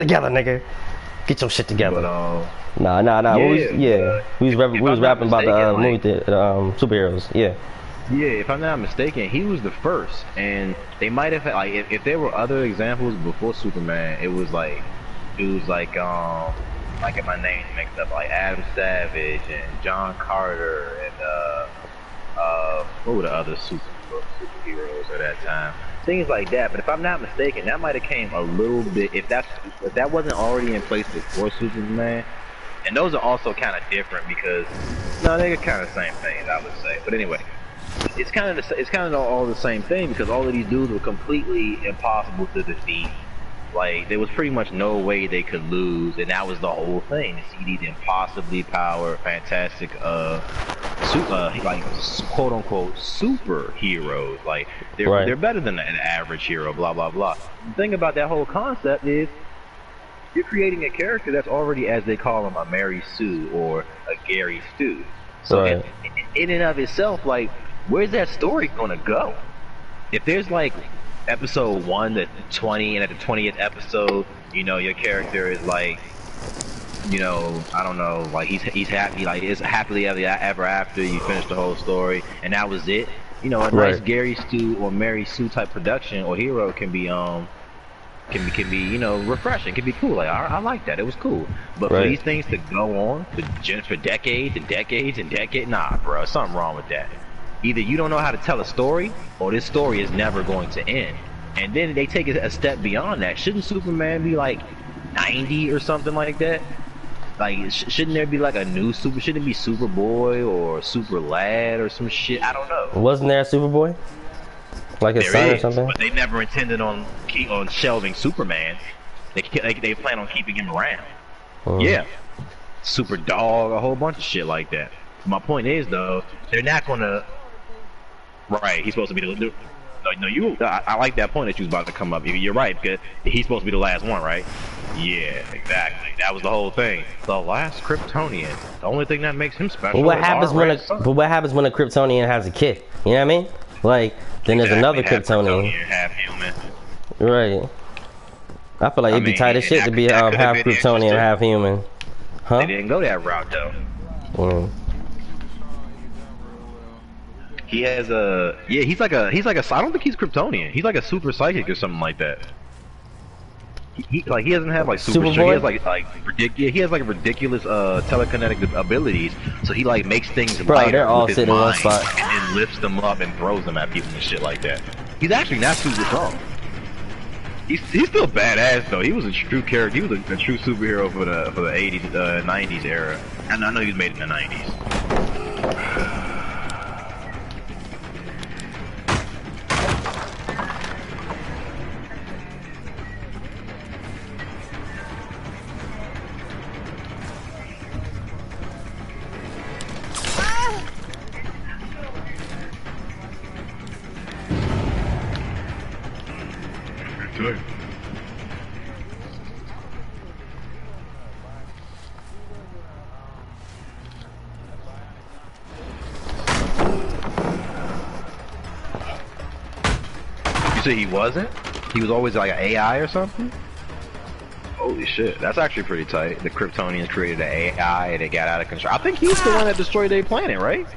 together, nigga. Get your shit But together. Nah. yeah, We if was I'm not rapping about the mistaken, movie, like superheroes. Yeah. yeah, if I'm not mistaken, he was the first, and they might have had, like if there were other examples before Superman, it was like if my name's mixed up, like Adam Savage and John Carter and what were the other superheroes at that time? Things like that. But if I'm not mistaken, that might have came a little bit. If that wasn't already in place before Superman, and those are also kind of different because no, they're kind of the same thing, I would say. But anyway, it's kind of all the same thing because all of these dudes were completely impossible to defeat. Like there was pretty much no way they could lose, and that was the whole thing. To see these impossibly powered, fantastic, like quote unquote superheroes. Like Right. they're better than an average hero. Blah blah blah. The thing about that whole concept is you're creating a character that's already, as they call him, a Mary Sue or a Gary Stu. So Right. in and of itself, like, where's that story gonna go? If there's like episode 1 to 20, and at the 20th episode, your character is like, I don't know, like he's happy, like it's happily ever after. You finish the whole story, and that was it. A nice Right. Gary Stu or Mary Sue type production or hero can be can be refreshing, can be cool. Like I like that, it was cool. But for Right. these things to go on for decades and decades and decades, nah, bro, something wrong with that. Either you don't know how to tell a story, or this story is never going to end. And then they take it a step beyond that. Shouldn't Superman be like 90 or something like that? Like, shouldn't there be like a new shouldn't it be Superboy or Super Lad or some shit? I don't know. Wasn't there a Superboy? Like his There son or is, something? but they never intended on shelving Superman. They plan on keeping him around. Mm. Yeah, Super Dog, a whole bunch of shit like that. My point is though, they're not gonna. Right, he's supposed to be the. No, I like that point that you was about to come up. You're right, because he's supposed to be the last one, right? Yeah, exactly. That was the whole thing. The last Kryptonian. The only thing that makes him special. But what is happens our when red sun. but what happens when a Kryptonian has a kid? You know what I mean? Like then there's Exactly, another half Kryptonian. Kryptonian, half human. Right. I feel like I it'd be mean, tight as and shit to be that could have half been Kryptonian, interesting. half human. They Huh? didn't go that route though. Mm. He has he's like a I don't think he's Kryptonian. He's like a super psychic or something like that. He doesn't have like super strength. He has Superboy? he has like ridiculous telekinetic abilities. So he like makes things Bro, lighter they're all with his sitting in one mind spot. and then lifts them up and throws them at people and shit like that. He's actually not super strong. He's still badass though. He was a true character. He was a true superhero for the 80s 90s era. And I know he was made in the 90s. Good. You say he wasn't? He was always like an AI or something? Holy shit, that's actually pretty tight. The Kryptonians created an AI and it got out of control. I think he's the one that destroyed their planet, right?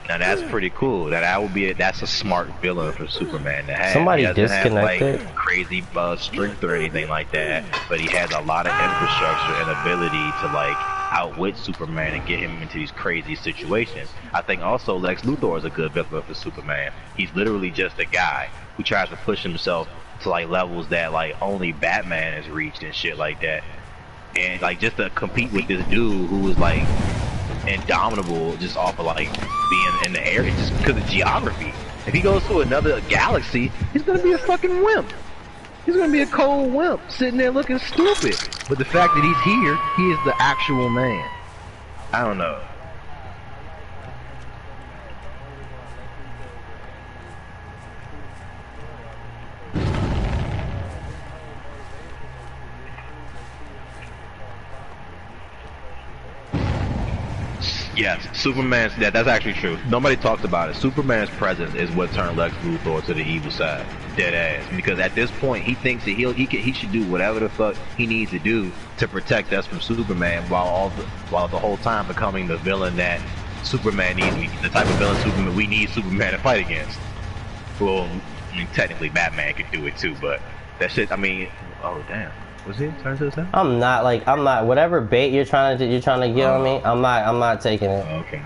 Now that's pretty cool. That's a smart villain for Superman to have. Somebody He doesn't have disconnected. like crazy strength or anything like that, but he has a lot of infrastructure and ability to like outwit Superman and get him into these crazy situations. I think also Lex Luthor is a good villain for Superman. He's literally just a guy who tries to push himself to like levels that like only Batman has reached and shit like that. And like just to compete with this dude who was like indomitable just off of like being in the air just because of geography. If he goes to another galaxy, he's gonna be a fucking wimp. He's gonna be a cold wimp sitting there looking stupid. But the fact that he's here, he is the actual man. I don't know. Yes, Superman's that's actually true. Nobody talks about it. Superman's presence is what turned Lex Luthor to the evil side, dead ass. Because at this point, he thinks that he should do whatever the fuck he needs to do to protect us from Superman, while the whole time becoming the villain that Superman needs, the type of villain Superman we need Superman to fight against. Well, I mean, technically Batman could do it too, but that shit. I mean, oh damn. Was he turn to the side? I'm not whatever bait you're trying to get on me. I'm not taking it. Okay.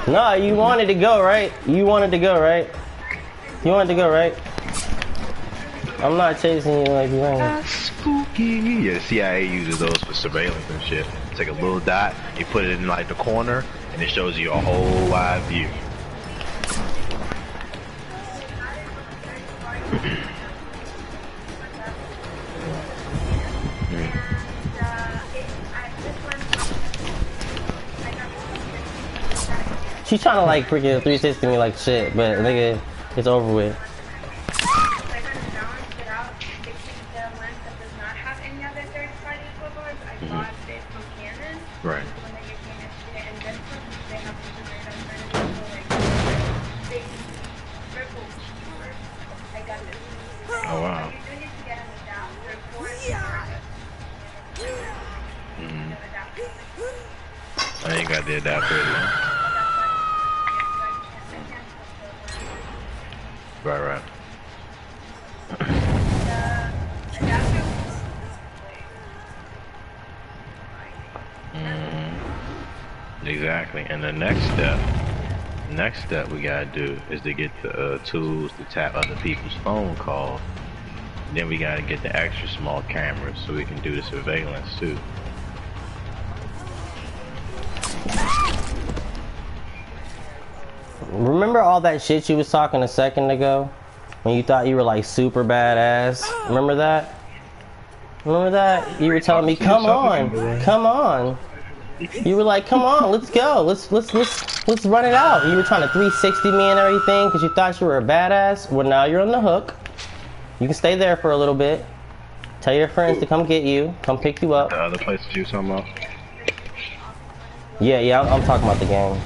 No, you wanted to go right. You wanted to go right. I'm not chasing you like you ain't. That's spooky. Yeah, the CIA uses those for surveillance and shit. Take a little dot, you put it in like the corner, and it shows you a whole wide view. She's trying to like freaking 360 me like shit, but nigga, it's over with. Right. Oh wow. I think I did that pretty well. Right. Exactly. And the next step we gotta do is to get the tools to tap other people's phone calls. Then we gotta get the extra small cameras so we can do the surveillance too. Remember all that shit you was talking a second ago? When you thought you were like super badass? Remember that? Remember that? You were telling me, come on. You were like, come on, let's go. Let's run it out. You were trying to 360 me and everything because you thought you were a badass. Well, now you're on the hook. You can stay there for a little bit. Tell your friends to come get you, come pick you up. The other places you were talking about? Yeah, I'm talking about the game.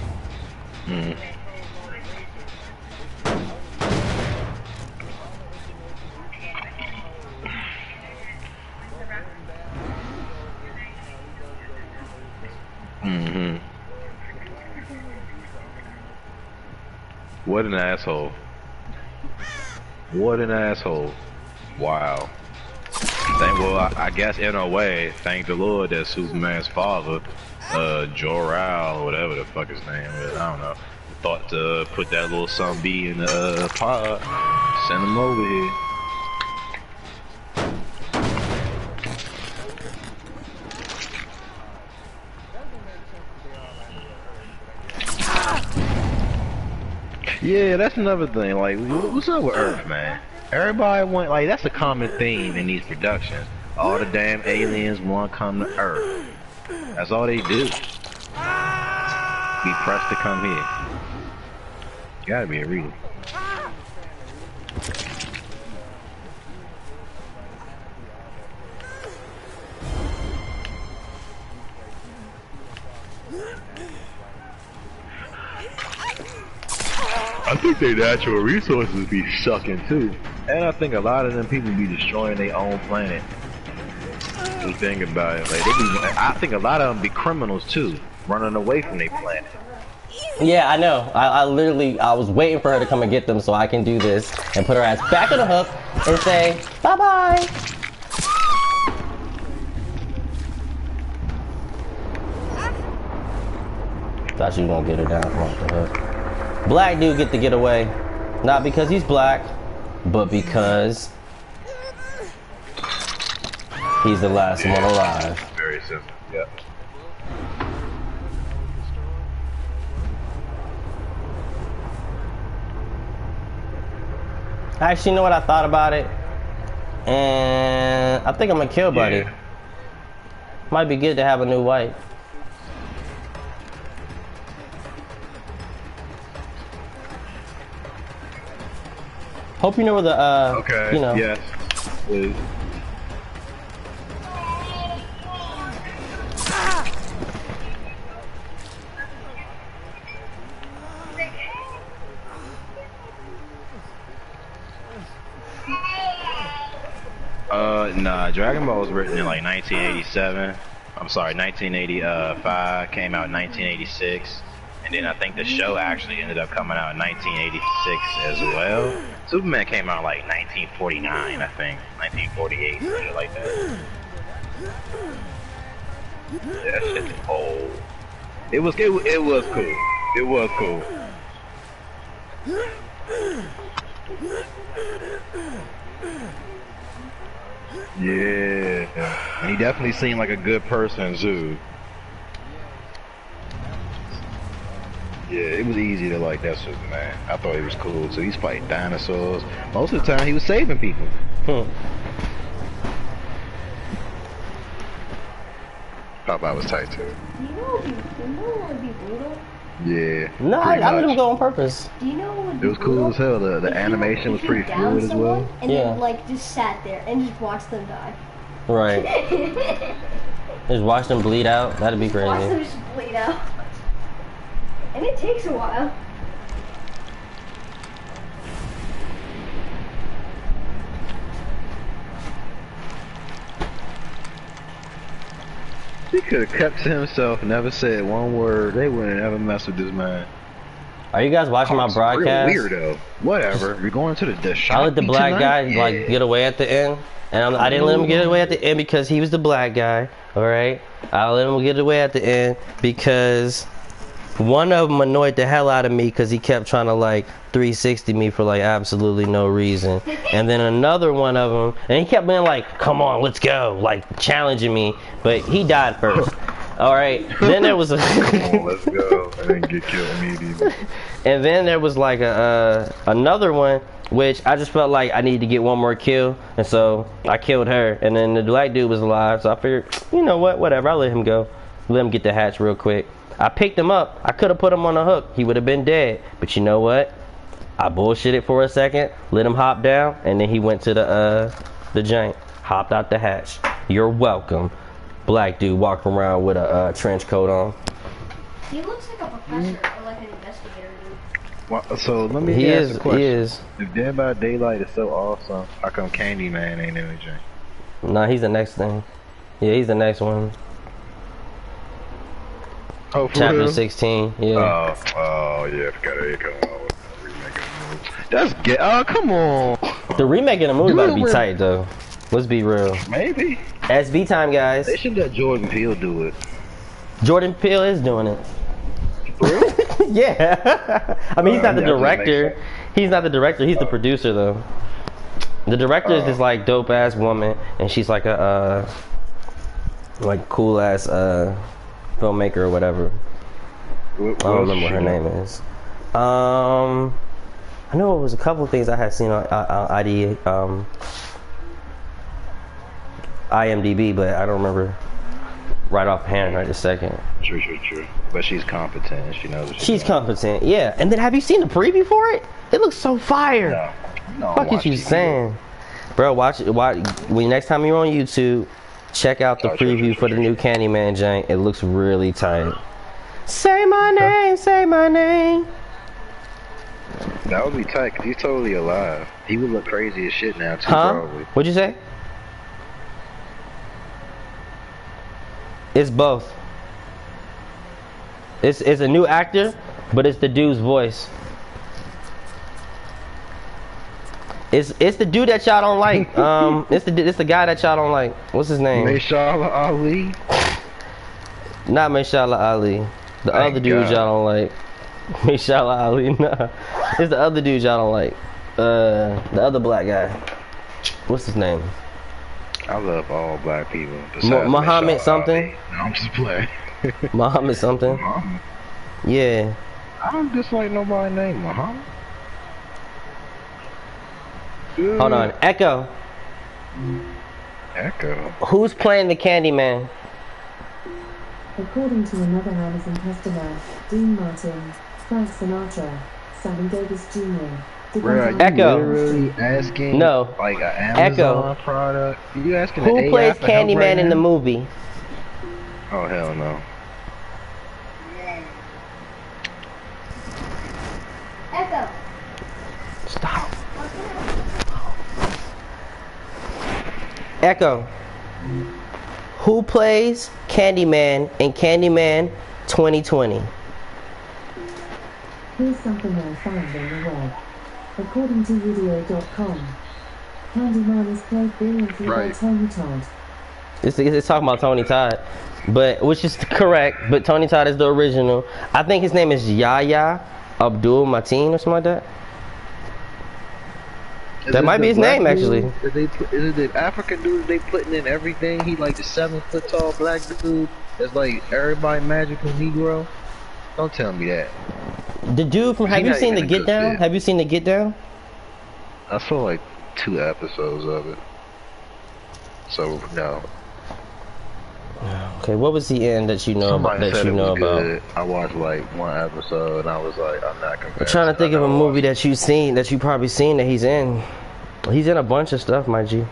What an asshole. What an asshole. Wow. Well, I guess in a way, thank the Lord that Superman's father, Jor-El, or whatever the fuck his name is, I don't know, thought to put that little son B in the pod, send him over here. Yeah, that's another thing. Like, what's up with Earth, man? Everybody want, like, that's a common theme in these productions. All the damn aliens want to come to Earth. That's all they do. Be pressed to come here. Gotta be a reason. I think their natural resources be sucking too. And I think a lot of them people be destroying their own planet. Just think about it. Like, I think a lot of them be criminals too, running away from their planet. Yeah, I know. I literally, I was waiting for her to come and get them so I can do this and put her ass back on the hook and say, bye-bye. Thought she was gonna get her down from off the hook. Black dude get to get away. Not because he's black, but because he's the last one alive. Very simple, yeah. Actually, you know what? I thought about it, and I think I'm gonna kill Buddy. Yeah. Might be good to have a new wife. Hope you know where the okay. you know. Yes. Please. Nah, Dragon Ball was written in like 1987. I'm sorry, 1985, came out in 1986. And then I think the show actually ended up coming out in 1986 as well. Superman came out in like 1949, I think. 1948, something like that. Yeah, that shit's old. It was cool. It was cool. Yeah, and he definitely seemed like a good person too. Yeah, it was easy to like that Superman. I thought he was cool too. He's fighting dinosaurs. Most of the time, he was saving people. Popeye was tight too. You know what would be brutal? Yeah. No, I let him go on purpose. Do you know what would It be was cool as hell. The animation was pretty fluid as well. And Yeah. then like just sat there and just watched them die. Right. Just watch them bleed out. That'd be Watch them crazy. just bleed out. And it takes a while. He could have kept to himself, never said one word. They wouldn't ever mess with this man. Are you guys watching my Real broadcast? weirdo. Whatever. You're going to the shop. I let the black guy like get away at the end, and I didn't let him get away at the end because he was the black guy. All right, I let him get away at the end because one of them annoyed the hell out of me because he kept trying to like 360 me for like absolutely no reason, and then another one of them, and he kept being like, "Come on, let's go," like challenging me, but he died first. All right, then there was a Come on, let's go. I didn't get killed immediately. and then there was like another one which I just felt like I needed to get one more kill, and so I killed her, and then the black dude was alive, so I figured, you know what, whatever, I'll let him go, let him get the hatch real quick. I picked him up. I could have put him on a hook, he would have been dead, but you know what, I bullshitted for a second, let him hop down, and then he went to the giant, hopped out the hatch. You're welcome. Black dude walking around with a trench coat on. He looks like a professor or like an investigator dude. Well, so let me He ask is, a question. he is. If Dead by Daylight is so awesome, how come Candyman ain't in the joint? Nah, he's the next thing. Yeah, he's the next one. Oh, for Chapter real? 16, yeah. Oh, yeah, I forgot it. Come on. Remake of the movie. That's get. Oh, come on. The remake of the movie about to be Dude, tight, though. Let's be real. Maybe. SV time, guys. They should let Jordan Peele do it. Jordan Peele is doing it. For real? Yeah. I mean, he's not the Yeah, that makes director. sense. He's not the director. He's the producer, though. The director is this like dope ass woman, and she's like a like cool ass filmmaker or whatever. I don't remember what her name is. I know it was a couple of things I had seen on IMDb, but I don't remember right offhand right this second. True. But she's competent and she knows what She's competent, yeah. And then have you seen the preview for it? It looks so fire. No. Fuck is you saying? Bro, watch it. When next time you're on YouTube, check out the preview for the new Candyman jank. It looks really tight. Say my name, say my name. That would be tight because he's totally alive. He would look crazy as shit now too, Huh? probably. What'd you say? It's both. It's a new actor, but it's the dude's voice. It's the dude that y'all don't like. It's the guy that y'all don't like. What's his name? Mahershala Ali. Not Mahershala Ali. The Thank other dude God. y'all don't like. Mahershala Ali. Nah. It's the other dude y'all don't like. The other black guy. What's his name? I love all black people. besides Muhammad Mahershala something? Ali. No, I'm just playing. Muhammad something. Muhammad. Yeah. I don't dislike nobody named Muhammad. Hold on. Echo. Echo. Who's playing the Candyman? According to another Amazon customer, Dean Martin, Frank Sinatra, Sammy Davis Jr. Bro, are you Echo. literally asking No. like an Amazon Echo. product? You asking the Who AI plays for help Candyman right in the now? movie? Oh hell no. Echo. Stop. Echo. Who plays Candyman in Candyman 2020? Here's something I found on the web. According to video.com, Candyman is played brilliantly by Tony Todd. It's talking about Tony Todd, but which is correct. But Tony Todd is the original. I think his name is Yahya Abdul Mateen or something like that. That might be his name, actually. Is it the African dude they putting in everything? He like the 7-foot tall black dude that's like everybody magical Negro? Don't tell me that. The dude from, have you seen the Get Down? Have you seen the Get Down? I saw like 2 episodes of it. So, no. Okay, what was the end that you know about? Good. I watched like 1 episode and I was like, I'm not convinced. I'm trying to think of a movie that you've seen, that you probably seen that he's in. He's in a bunch of stuff, my G.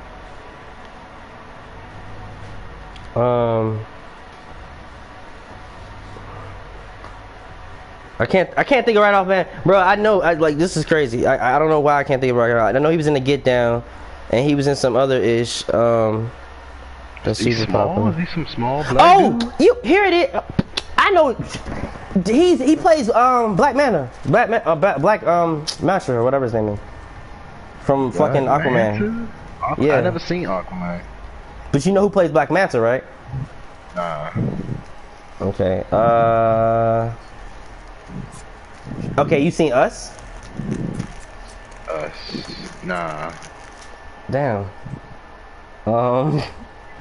I can't think of right off, man. Bro, I know, like, this is crazy. I don't know why I can't think of right off. I know he was in the Get Down, and he was in some other ish. Is he small? Is he some small black dude? You here it is. I know. He plays Black Manta, Black Manta or whatever his name is, from fucking Aquaman. Yeah, I never seen Aquaman. But you know who plays Black Manta, right? Nah. Okay. Okay, you seen Us? Us? Nah. Damn.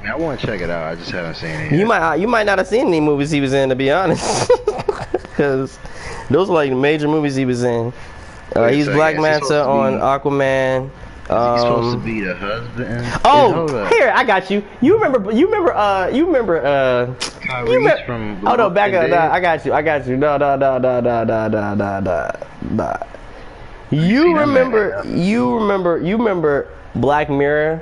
I want to check it out. I just haven't seen it yet. You might not have seen any movies he was in, to be honest, because those are like major movies he was in. He's Black Manta on Aquaman. He's supposed to be the husband. Oh, here I got you. You remember? Tyrese from. Oh no, back up. Nah, I got you. No. You remember Black Mirror?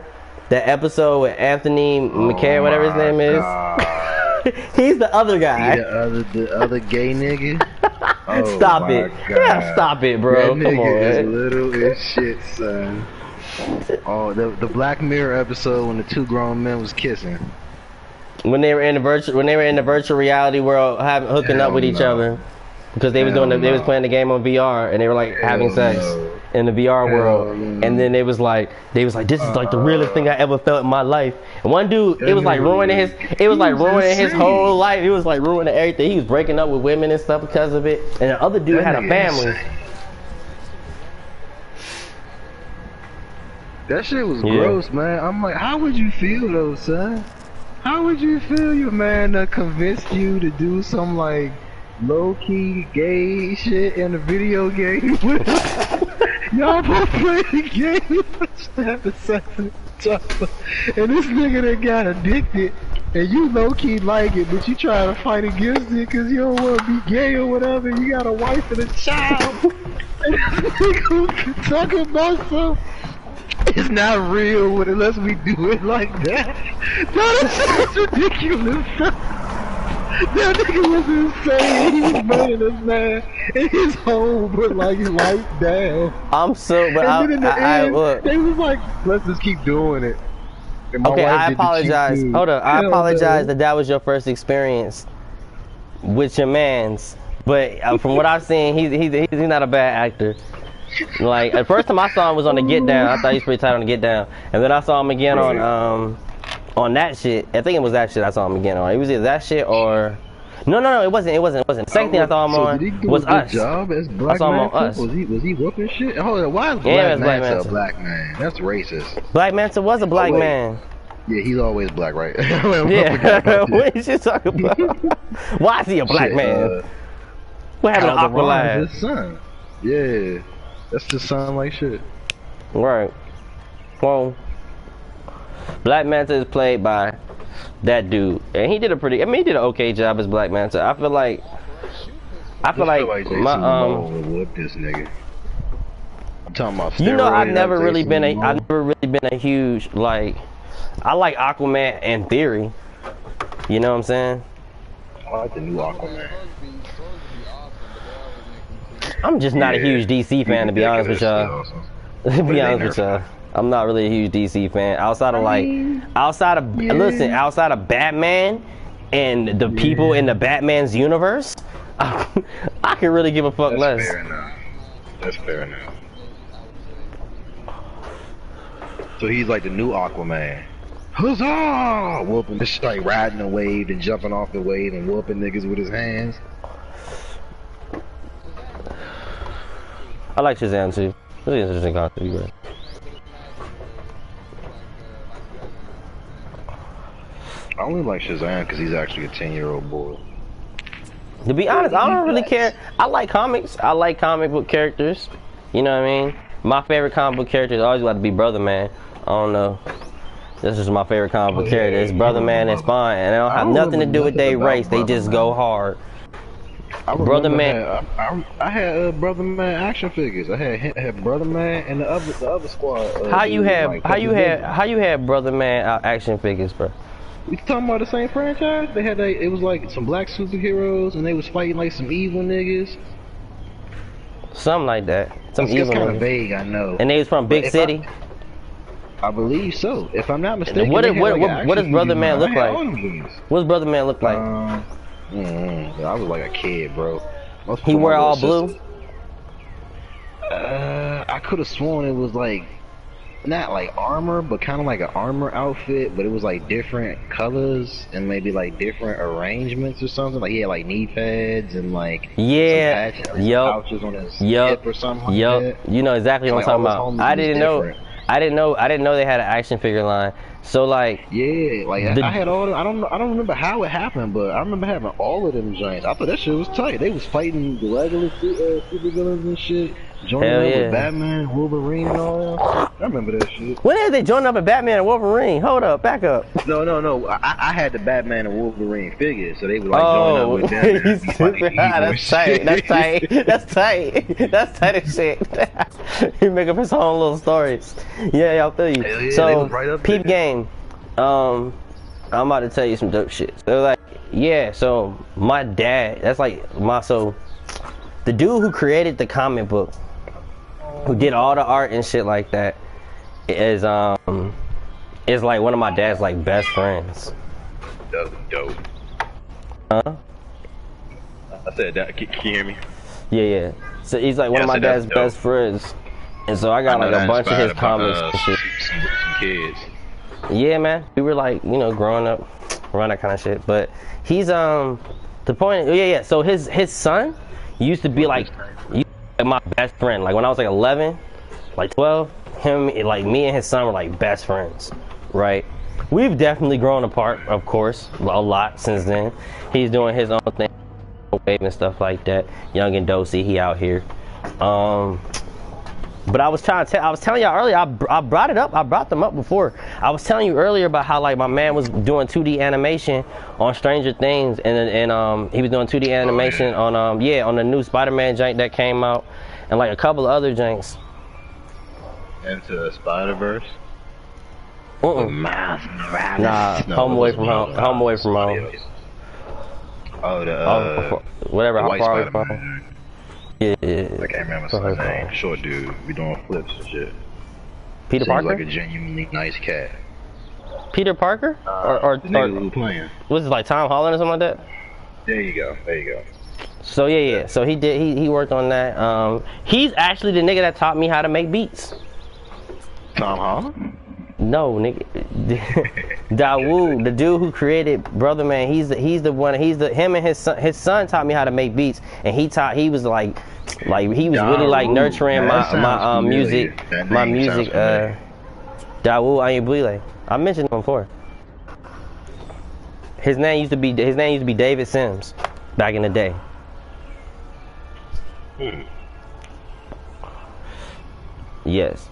That episode with Anthony McKay, whatever his name is. He's the other guy. The other gay nigga. Oh, stop it. God. Yeah, stop it, bro. That Come on. Is little as shit, son. Oh, the Black Mirror episode when the 2 grown men was kissing. When they were in the virtual reality world, hooking up with each other, because they was playing the game on VR and they were like having sex in the VR world, and then it was like this is like the realest thing I ever felt in my life. And one dude, it was like ruining his whole life. It was like ruining everything. He was breaking up with women and stuff because of it. And the other dude had a family. That shit was gross, man. I'm like, how would you feel though, son? How would you feel your man that convinced you to do some like low-key gay shit in a video game? Y'all both play the game, having sex with each other, and this nigga that got addicted, and you low-key like it, but you try to fight against it because you don't want to be gay or whatever. You got a wife and a child, and this nigga talking about some. It's not real unless we do it like that. No, that's ridiculous. That nigga was insane. He was burning this man in his home, but like lights down. Look. They was like, let's just keep doing it. Okay, I apologize. Hold up, I apologize that was your first experience with your man's. But from what I've seen, he's not a bad actor. Like, the first time I saw him was on the Get Down. I thought he was pretty tight on the Get Down, and then I saw him again on that shit. I think it was that shit I saw him again on. It was either that shit or no, it wasn't. The second thing I saw him on was Us. Job as Black I saw him on Us. Was he whooping shit? Hold on, why is Black Manta a black man? That's racist. Black Manta was a black man. Yeah, he's always black, right? Yeah. What is you talking about? Why is he a black man? What happened to Aqualad? His son. Yeah. That's just sound like shit. Right. Well, Black Manta is played by that dude, and he did an okay job as Black Manta. I feel like my whoop this nigga. I'm talking about steroids. You know, I've never really been a huge, like, I like Aquaman in theory. You know what I'm saying? I like the new Aquaman. I'm just not a huge DC fan, to be honest with y'all. To be honest with y'all. I'm not really a huge DC fan. Outside of outside of Batman and the people in the Batman's universe, I can really give a fuck That's less. fair enough. That's fair enough. So he's like the new Aquaman. Huzzah! Whooping, just like riding a wave and jumping off the wave and whooping niggas with his hands. I like Shazam too. Really interesting concept, bro. I only like Shazam because he's actually a 10-year-old boy. To be honest, I don't really care. I like comics. I like comic book characters. You know what I mean? My favorite comic book character is always got to be Brother Man. I don't know. This is my favorite comic book character. It's Brother Man and Spawn, and they don't have nothing to do with their race. They just go hard. Brother Man. I had Brother Man action figures. I had Brother Man and the other squad. How you had Brother Man action figures, bro? We talking about the same franchise? They had it was like some black superheroes, and they was fighting like some evil niggas. Something like that. Some evil. It's kind of niggas. vague, I know. And they was from Big City. I believe so. If I'm not mistaken. What does Brother Man look like? What does Brother Man look like? I was like a kid, bro. He wear all blue? I could have sworn it was like not like armor, but kind of like an armor outfit, but it was like different colors and maybe like different arrangements or something. Like he had like knee pads and like yeah, pouches on his hip or something like that. You know exactly what I'm talking about. I didn't know they had an action figure line. So like I had all. I don't remember how it happened, but I remember having all of them joints. I thought that shit was tight. They was fighting the regular super villains and shit. Joining up with Batman, Wolverine, and all that. I remember that shit. When did they join up with Batman and Wolverine? Hold up, back up. No. I had the Batman and Wolverine figures, so they would like join up with them. That's tight. That's tight as shit. He make up his own little stories. Yeah, I feel you. Yeah, so, right peep game. I'm about to tell you some dope shit. So like, so my dad, the dude who created the comic book, who did all the art and shit like that, is like one of my dad's like best friends. That's dope. Huh? I said that. Can you hear me? Yeah. So he's like one of my dad's best friends, and so I got like a bunch of his comics and shit. Some kids. Yeah, man. We were like, growing up, around that kind of shit. But he's the point. So his son used to be like my best friend. Like when I was like 11, like 12, me and his son were like best friends, right? We've definitely grown apart, of course, a lot since then. He's doing his own thing, wave and stuff like that. Young and Dosey, he out here. But I was telling y'all earlier, I brought it up. I brought them up before. I was telling you earlier about how like my man was doing 2D animation on Stranger Things, and he was doing 2D animation on the new Spider-Man jank that came out, and like a couple of other janks. Into the Spider-Verse. Nah, Home Away from Home. Home Away from Home. Oh, the whatever. The how white far Spider-Man. Yeah. I can't remember his name. Short dude. Be doing flips and shit. Peter Parker? Like a genuinely nice cat. Peter Parker? Or playing. Was it like Tom Holland or something like that? There you go. So yeah. So he worked on that. He's actually the nigga that taught me how to make beats. Tom Holland? No, nigga. Dawood, the dude who created Brother Man, him and his son taught me how to make beats, and he was like he was really like nurturing my music. Dawood Ayubile. I mentioned him before. His name used to be David Sims back in the day. Yes.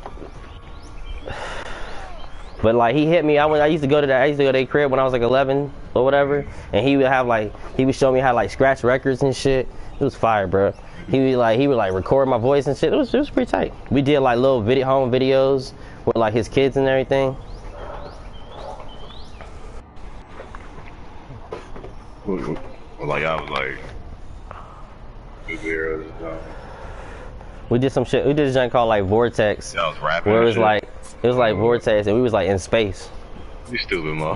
But like he hit me. I used to go to their crib when I was like 11 or whatever, and he would show me how to like scratch records and shit. It was fire, bro. He would record my voice and shit. It was pretty tight. We did like little home videos with like his kids and everything. Well, like I was like superheroes. We did some shit. We did a joint called like Vortex. I was rapping. Where it was like Vortex, and we was like in space. You stupid, mo.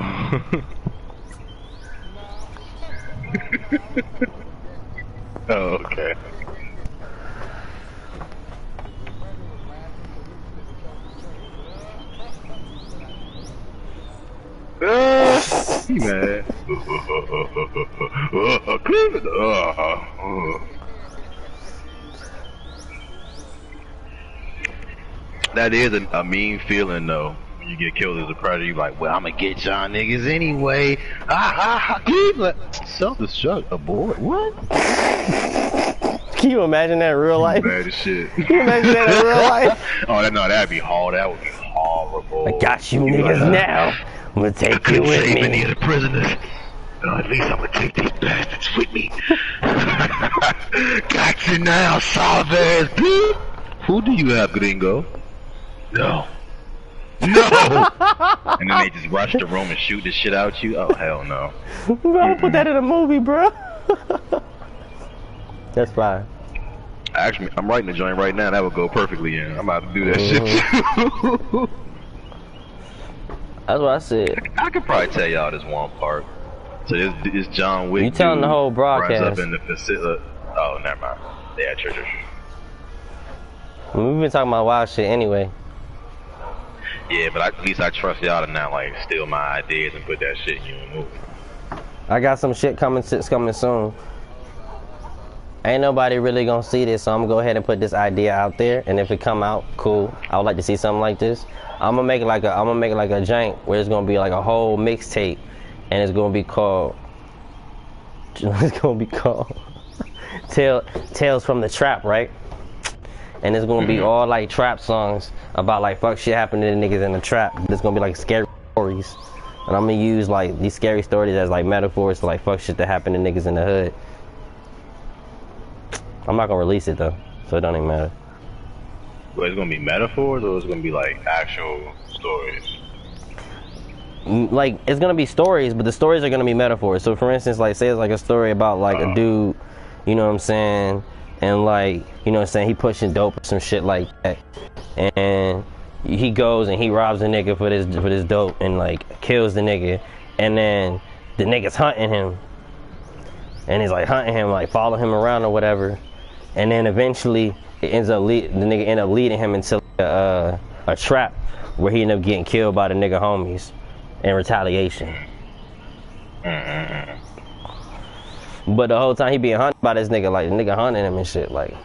Oh, okay. Man. That is a mean feeling though. When you get killed as a predator, you're like, well, I'm gonna get y'all niggas anyway. Self-destruct, abort. What? Can you imagine that in real life? Bad as shit. Can you imagine that in real life? Oh, that'd be hard. That would be horrible. I got you niggas now. I'm gonna take you with me. Many of the prisoners. At least I'm gonna take these bastards with me. Got you now, Salvez. Who do you have, Gringo? No. No! And then they just rush the room and shoot the shit out you? Oh, hell no. Bro, put that in a movie, bro. That's fine. Actually, I'm writing a joint right now. That would go perfectly in. I'm about to do that shit too. That's what I said. I could probably tell y'all this one part. So this John Wick. You telling the whole broadcast? Runs up in the facility. Oh, never mind. Yeah, church. We've been talking about wild shit anyway. Yeah, but at least I trust y'all to not like steal my ideas and put that shit in your movie. I got some shit coming soon. Ain't nobody really gonna see this, so I'm gonna go ahead and put this idea out there. And if it come out, cool. I would like to see something like this. I'm gonna make it like a jank where it's gonna be like a whole mixtape, and it's gonna be called Tales from the Trap, right? And it's gonna be all like trap songs about like fuck shit happening to niggas in the trap. It's gonna be like scary stories, and I'm gonna use like these scary stories as like metaphors for like fuck shit that happened to niggas in the hood. I'm not gonna release it though, so it don't even matter. Well, it's gonna be metaphors, or it's gonna be like actual stories? Like it's gonna be stories, but the stories are gonna be metaphors. So for instance, like say it's like a story about like a dude, you know what I'm saying, and like, you know what I'm saying, he pushing dope or some shit like that, and he goes and he robs a nigga for this dope and like kills the nigga, and then the nigga's hunting him, and he's like hunting him, like follow him around or whatever, and then eventually it ends up the nigga end up leading him into a trap where he end up getting killed by the nigga homies in retaliation. But the whole time he being hunted by this nigga, like the nigga hunting him and shit, like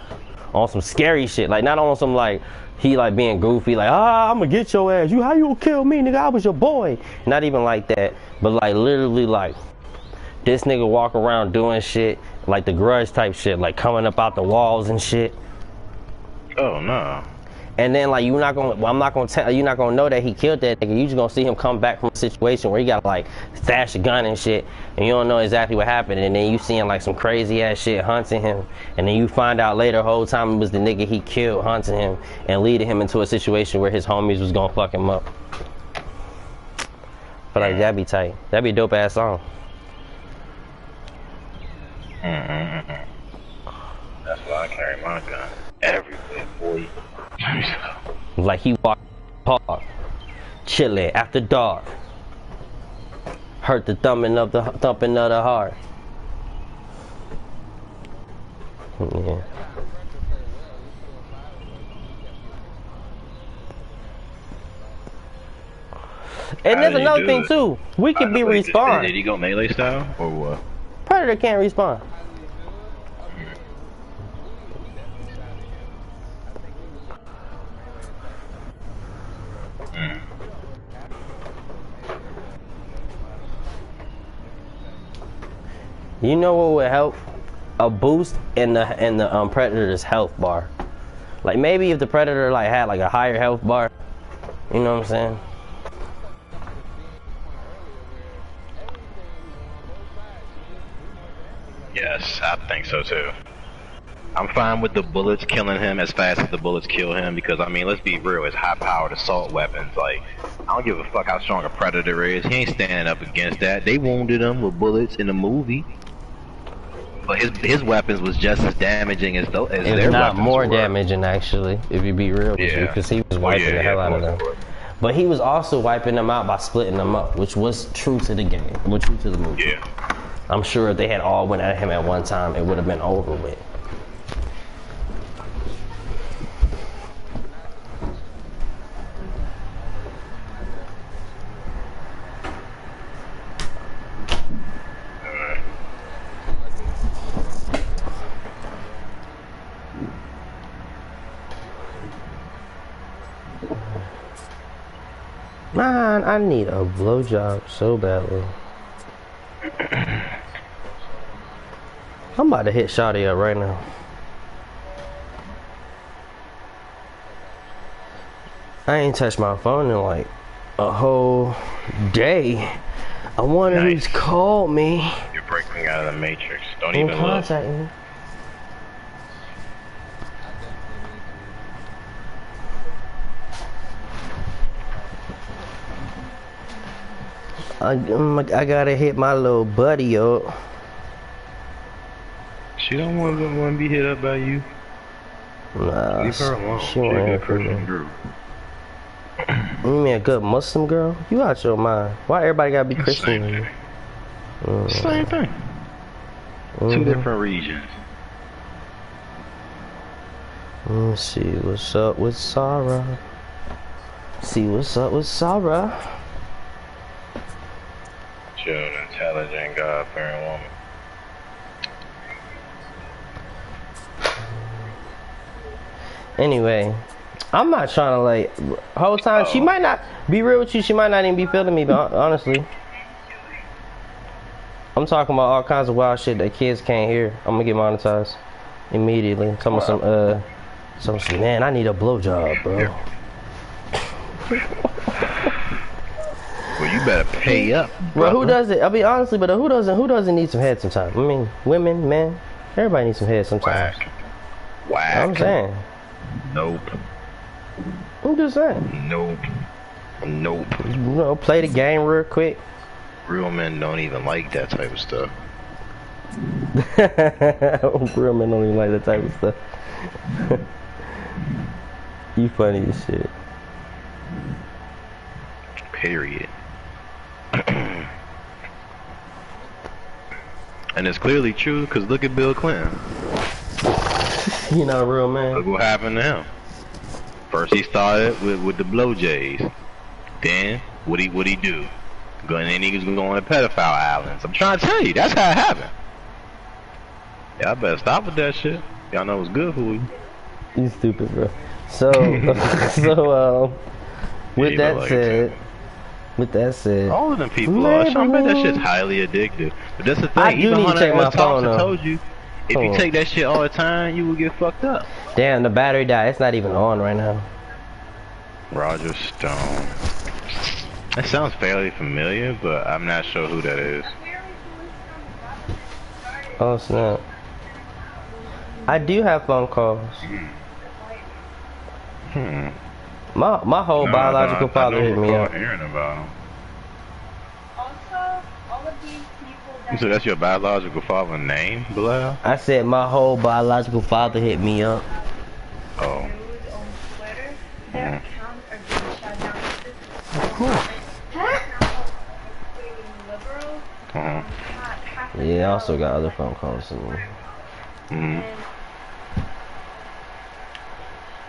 on some scary shit, like not on some like he like being goofy, like I'm gonna get your ass, how you gonna kill me, nigga, I was your boy. Not even like that, but like literally like this nigga walk around doing shit like the Grudge type shit, like coming up out the walls and shit. Oh no. And then like you're not gonna know that he killed that nigga. You just gonna see him come back from a situation where he got like stash a gun and shit, and you don't know exactly what happened. And then you seeing like some crazy ass shit hunting him, and then you find out later the whole time it was the nigga he killed hunting him and leading him into a situation where his homies was gonna fuck him up. But like that'd be tight. That'd be a dope ass song. That's why I carry my gun everywhere, boy. Like he walked hard, chillin' after dark. Hurt the thumping of the heart. Yeah. And there's another thing too. We could be respawn. Did he go melee style or what? Predator can't respawn. You know what would help? A boost in the Predator's health bar. Like maybe if the Predator like had like a higher health bar, you know what I'm saying? Yes, I think so too. I'm fine with the bullets killing him as fast as the bullets kill him, because I mean, let's be real, it's high-powered assault weapons. Like, I don't give a fuck how strong a Predator is. He ain't standing up against that. They wounded him with bullets in the movie. But his weapons was just as damaging as their weapons. If not more were. damaging, actually, if you be real with you, because he was wiping the hell out of them. But he was also wiping them out by splitting them up, which was true to the game, which true to the movie. Yeah. I'm sure if they had all went at him at one time, it would have been over with. Man, I need a blowjob so badly. I'm about to hit Shawty up right now. I ain't touched my phone in like a whole day. I wonder who's called me. You're breaking out of the matrix. Don't even contact look. me. I gotta hit my little buddy up. She don't want to be hit up by you. Nah, leave her alone. She a good Christian girl. You mean a good Muslim girl? You out your mind. Why everybody gotta be Christian? Same thing. Two different regions. Let's see what's up with Sarah. See what's up with Sarah. Chill, intelligent, God-fearing woman. Anyway, I'm not trying to like whole time. She might not be real with you. She might not even be feeling me, but honestly, I'm talking about all kinds of wild shit that kids can't hear. I'm gonna get monetized immediately. Talking about some man, I need a blowjob, bro. Well, you better pay up, bro. Who does it? I'll be honestly, but who doesn't need some head sometimes? I mean, women, men, everybody needs some head sometimes. Whack. I'm saying. Nope. I'm just saying. Nope. Nope. You know, play the game real quick. Real men don't even like that type of stuff. Real men don't even like that type of stuff. You funny as shit. Period. And it's clearly true, because look at Bill Clinton. He not a real man. Look what happened to him. First he started with the blowjays. Then, what'd he do? And then he was going to pedophile islands. I'm trying to tell you, that's how it happened. Y'all better stop with that shit. Y'all know what's good for you. You stupid, bro. So, with that said, all of them people are. I bet that shit's highly addictive. But that's the thing. I do need to check my phone. Told you, if you take that shit all the time, you will get fucked up. Damn, the battery died. It's not even on right now. Roger Stone. That sounds fairly familiar, but I'm not sure who that is. Oh snap! I do have phone calls. My whole biological father hit me up. So that's your biological father's name, Bilal? I said my whole biological father hit me up. Oh. Yeah, I also got other phone calls.